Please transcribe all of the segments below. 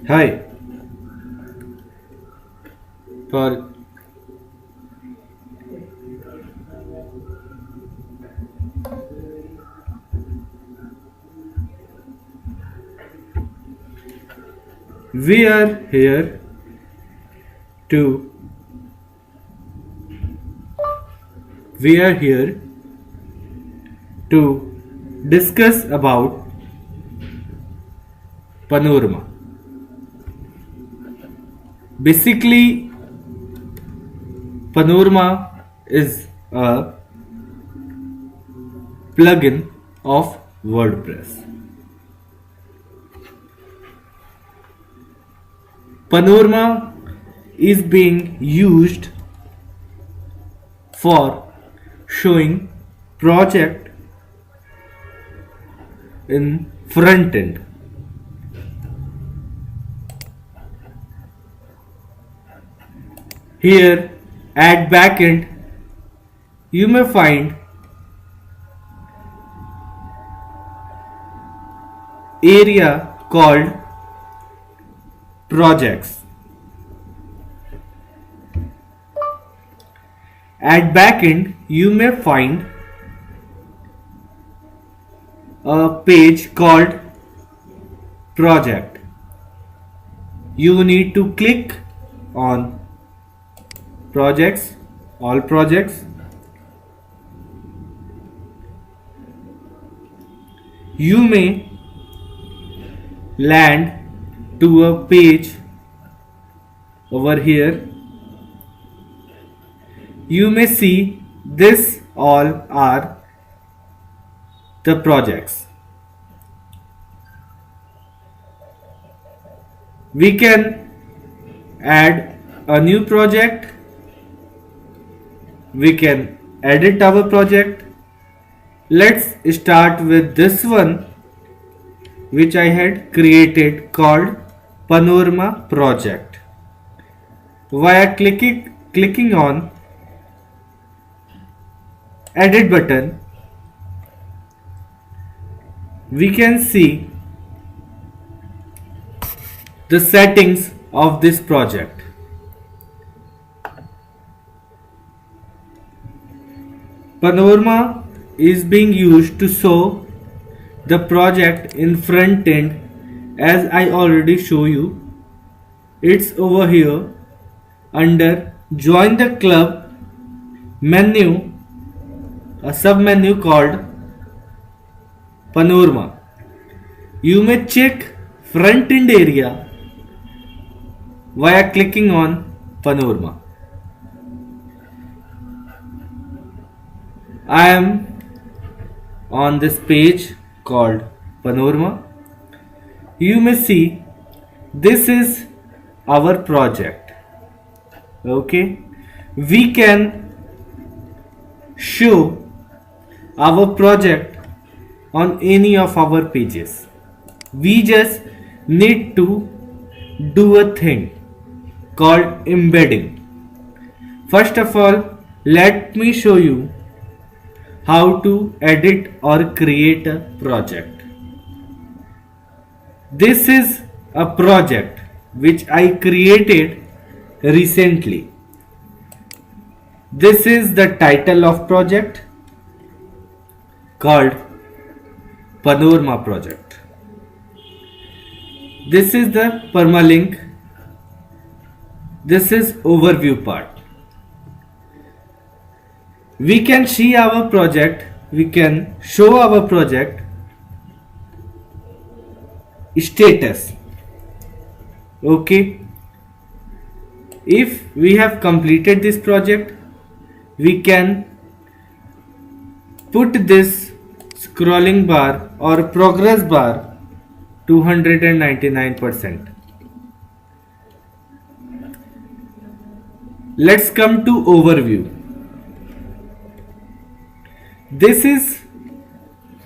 Hi. For we are here to we are here to discuss about Panorama. Basically, Panorama is a plugin of WordPress. Panorama is being used for showing project in front end. Here at backend you may find area called projects. At backend you may find a page called project. You need to click on projects, all projects. You may land to a page over here. You may see this all are the projects. We can add a new project. We can edit our project. Let's start with this one which I had created called Panorama project. Via clicking on edit button, we can see the settings of this project. Panorama is being used to show the project in front end as I already show you. It's over here under join the club menu, a sub menu called Panorama. You may check front end area via clicking on Panorama. I am on this page called Panorama. You may see this is our project. Okay, we can show our project on any of our pages. We just need to do a thing called embedding. First of all, let me show you how to edit or create a project. This is a project which I created recently. This is the title of project called Panorama project. This is the permalink. This is overview part. We can see our project, we can show our project status. Okay, if we have completed this project, we can put this scrolling bar or progress bar to 199%. Let's come to overview. This is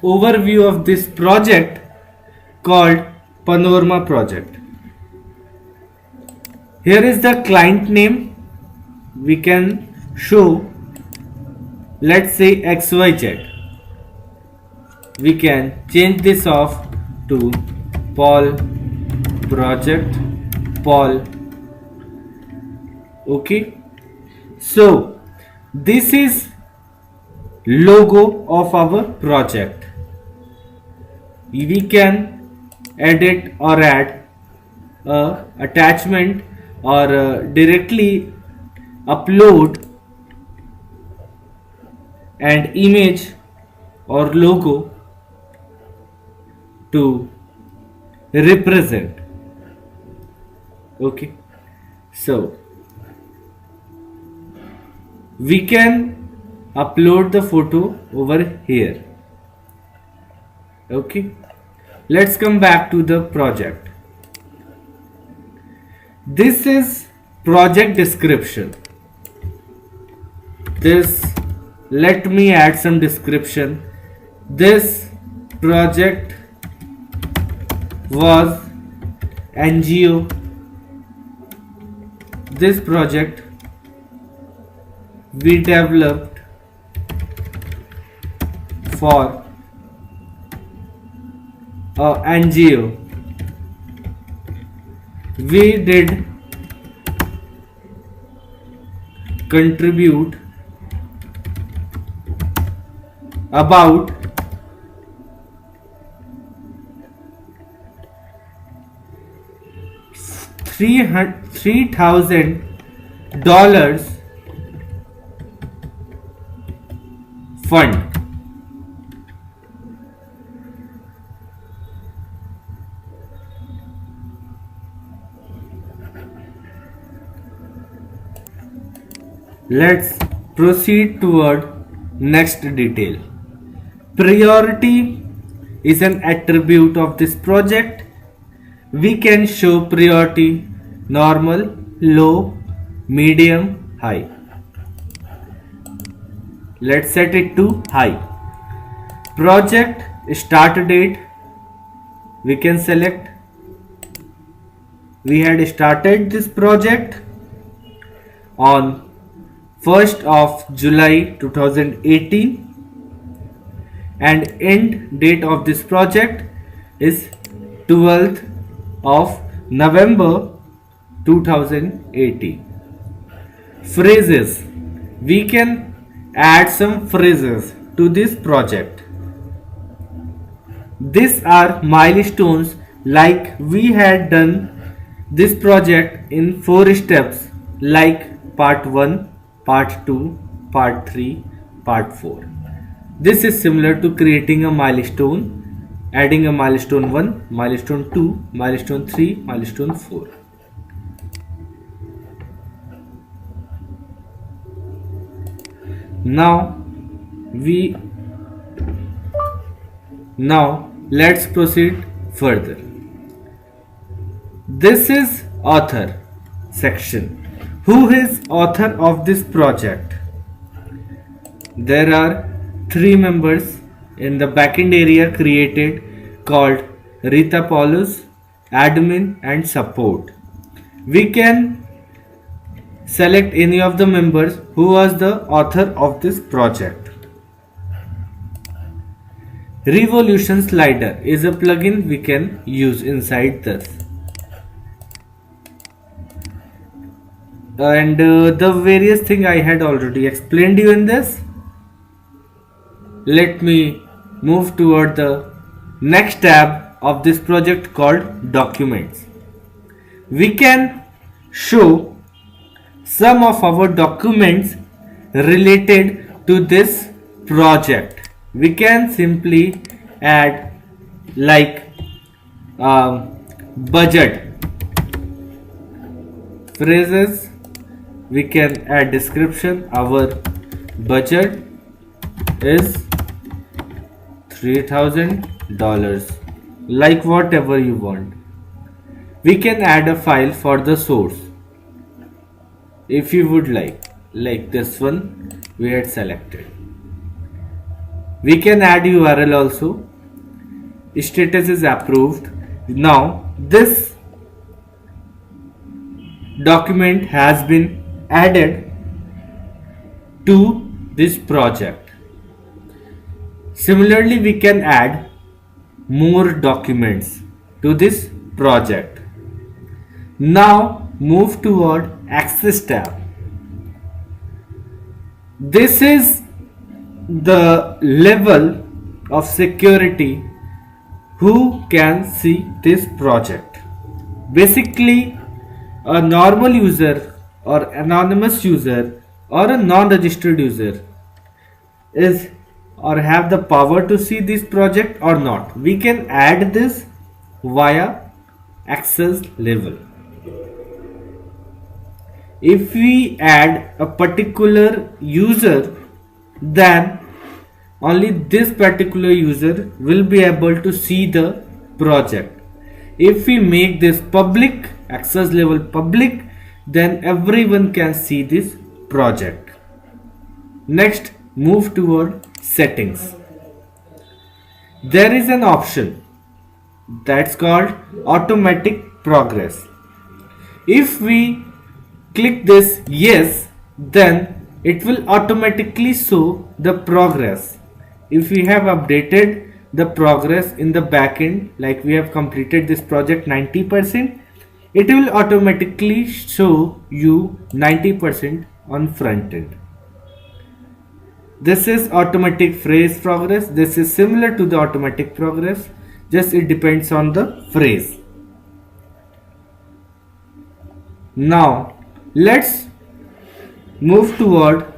overview of this project called Panorama project. Here is the client name. We can show, let's say XYZ. we can change this off to Paul project Paul. Okay, so this is logo of our project. We can edit or add a attachment or directly upload an image or logo to represent. Okay, so we can upload the photo over here. Okay, let's come back to the project. This is project description. This, let me add some description. This project was NGO. This project we developed for a NGO. We did contribute about $3,000 fund. Let's proceed toward next detail. Priority is an attribute of this project. We can show priority normal, low, medium, high. Let's set it to high. Project start date, we can select. We had started this project on 1st of July 2018 and end date of this project is 12th of November 2018. Phrases, we can add some phrases to this project. These are milestones, like we had done this project in 4 steps, like part 1, part 2, part 3, part 4. This is similar to creating a milestone, adding a milestone 1, milestone 2, milestone 3, milestone 4. Now let's proceed further. This is author section. Who is author of this project? There are 3 members in the backend area created, called Rita Paulus, admin and support. We can select any of the members who was the author of this project. Revolution slider is a plugin we can use inside this. And the various thing I had already explained you in this. Let me move toward the next tab of this project called documents. We can show some of our documents related to this project. We can simply add like budget, phrases. We can add description. Our budget is $3,000, like whatever you want. We can add a file for the source if you would like this one we had selected. We can add URL also. Status is approved. Now this document has been added to this project. Similarly, we can add more documents to this project. Now move toward Access tab. This is the level of security who can see this project. Basically, a normal user or anonymous user or a non-registered user is or have the power to see this project or not. We can add this via access level. If we add a particular user, then only this particular user will be able to see the project. If we make this public, access level public, then everyone can see this project. Next, move toward settings. There is an option that's called automatic progress. If we click this yes, then it will automatically show the progress. If we have updated the progress in the backend, like we have completed this project 90%, it will automatically show you 90% on front end. This is automatic phrase progress. This is similar to the automatic progress, just it depends on the phrase. Now let's move toward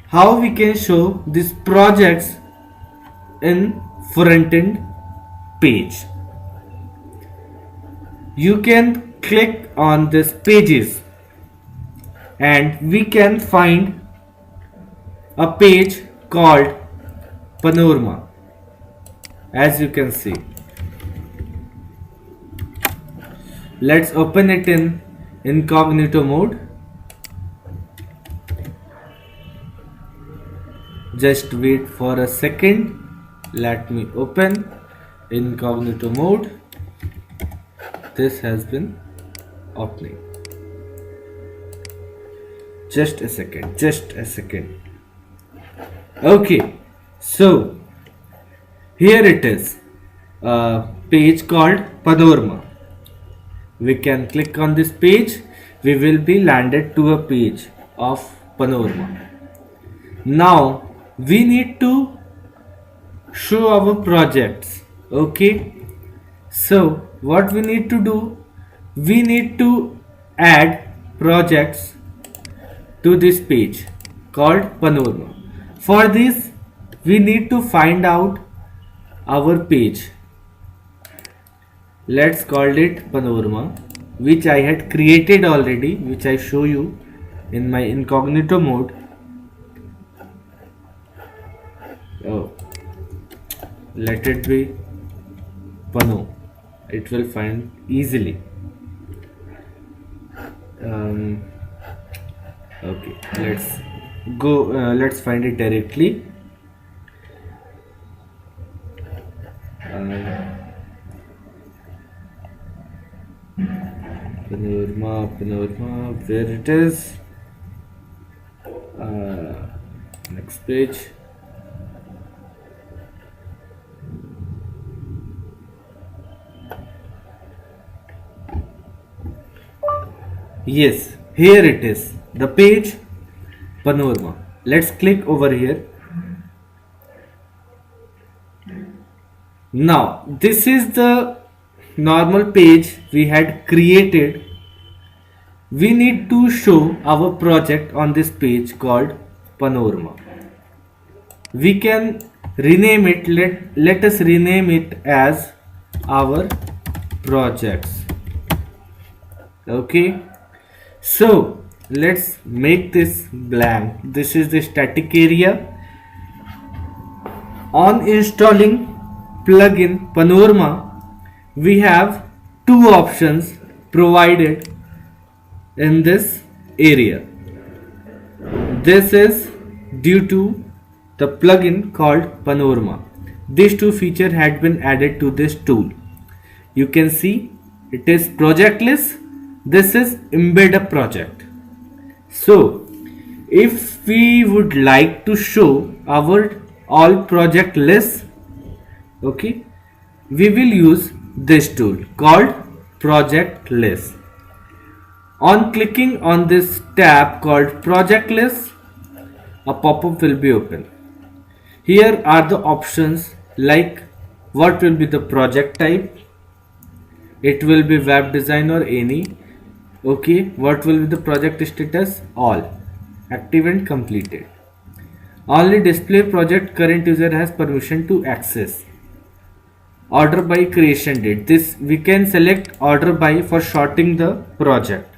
how we can show these projects in front end page. You can click on this pages and we can find a page called Panorama, as you can see. Let's open it in incognito mode. Just wait for a second. Let me open incognito mode. This has been opening. Just a second. Okay, so here it is, a page called Panorama. We can click on this page. We will be landed to a page of Panorama. Now we need to show our projects. Okay, so what we need to do, we need to add projects to this page called Panorama. For this, we need to find out our page. Let's call it Panorama, which I had created already, which I show you in my incognito mode. Oh, let it be Pano. It will find easily. Okay, let's go. Let's find it directly. Panorama, where it is? Next page. Yes, here it is, the page Panorama. Let's click over here. Now this is the normal page we had created. We need to show our project on this page called Panorama. We can rename it, let us rename it as our projects. Okay, so let's make this blank. This is the static area. On installing plugin Panorama, we have two options provided in this area. This is due to the plugin called Panorama. These two features had been added to this tool. You can see it is project list. This is embed a project. So if we would like to show our all project lists. Okay, we will use this tool called project list. On clicking on this tab called project list, a pop-up will be open. Here are the options like what will be the project type. It will be web design or any. Okay, what will be the project status? All, active and completed. Only display project current user has permission to access. Order by creation date. This we can select order by for sorting the project.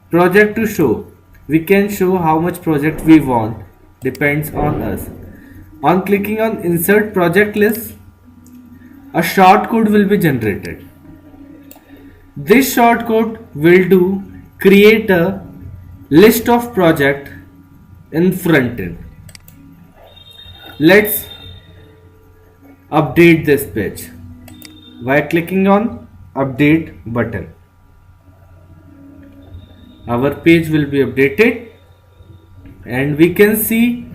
Project to show. We can show how much project we want. Depends on us. On clicking on insert project list, a short code will be generated. This short code will do create a list of project in front end. Let's update this page by clicking on update button. Our page will be updated and we can see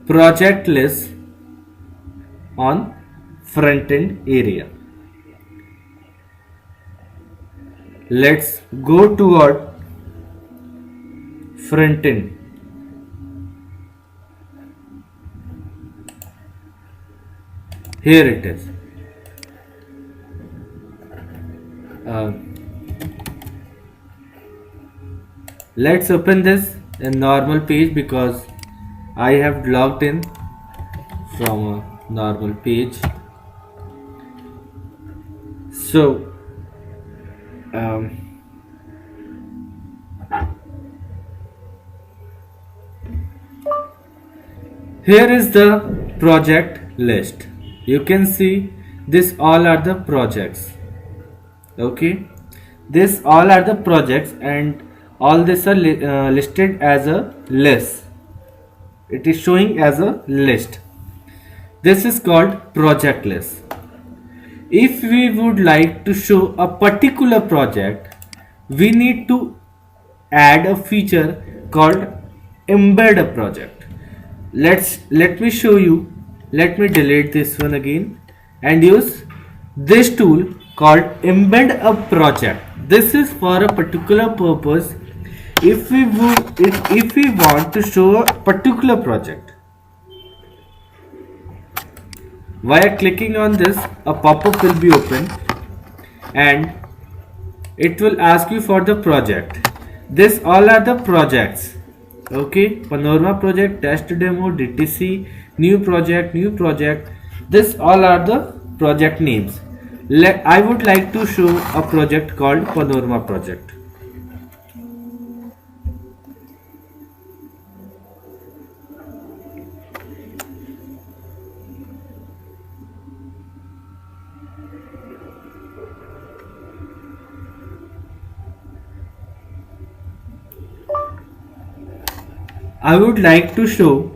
project list on front end area. Let's go toward front end. Here it is. Let's open this in normal page because I have logged in from a normal page. So here is the project list. You can see this all are the projects. Okay, this all are the projects and all this are listed as a list. It is showing as a list. This is called project list. If we would like to show a particular project, we need to add a feature called embed a project. Let me show you. Let me delete this one again and use this tool called embed a project. This is for a particular purpose. If we want to show a particular project, via clicking on this, a pop-up will be open and it will ask you for the project. This all are the projects. Okay, Panorama project, test demo, DTC, new project. This all are the project names. I would like to show a project called Panorama project. I would like to show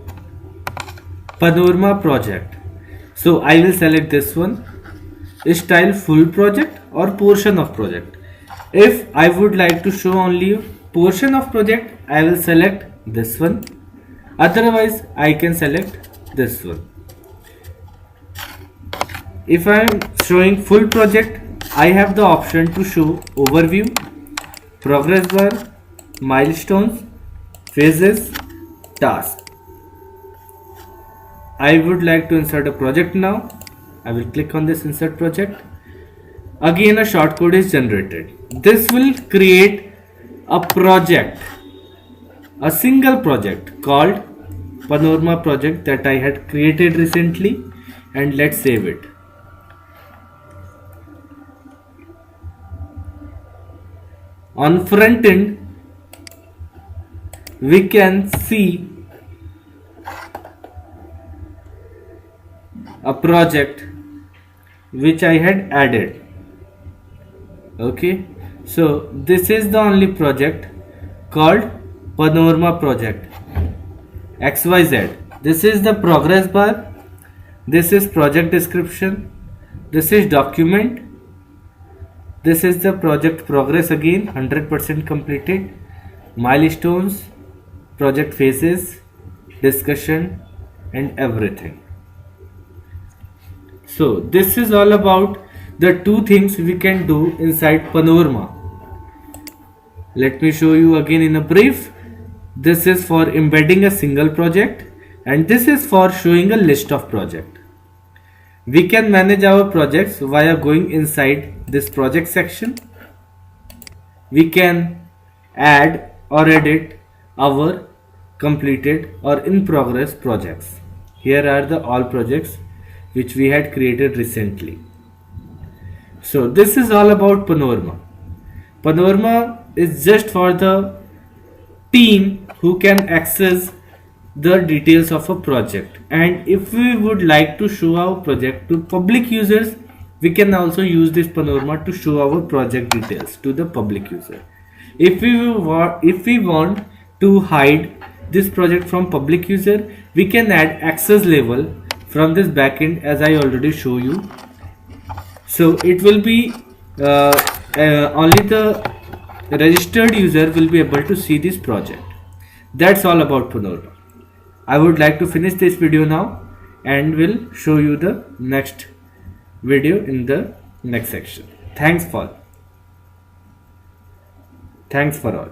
Panorama project. So I will select this one. Style full project or portion of project. If I would like to show only portion of project, I will select this one. Otherwise, I can select this one. If I am showing full project, I have the option to show overview, progress bar, milestones, phases, task. I would like to insert a project now. I will click on this insert project. Again a shortcode is generated. This will create a project, a single project called Panorama project that I had created recently, and let's save it. On front end we can see a project which I had added. Okay, so this is the only project called Panorama project XYZ. This is the progress bar, this is project description, this is document, this is the project progress again 100% completed, milestones, project phases, discussion, and everything. So this is all about the two things we can do inside Panorama. Let me show you again in a brief. This is for embedding a single project and this is for showing a list of projects. We can manage our projects via going inside this project section. We can add or edit our completed or in progress projects. Here are the all projects which we had created recently. So this is all about Panorama. Panorama is just for the team who can access the details of a project, and if we would like to show our project to public users, we can also use this Panorama to show our project details to the public user. If we want to hide this project from public user, we can add access level from this backend as I already show you. So it will be only the registered user will be able to see this project. That's all about Panorama. I would like to finish this video now and will show you the next video in the next section. Thanks for all.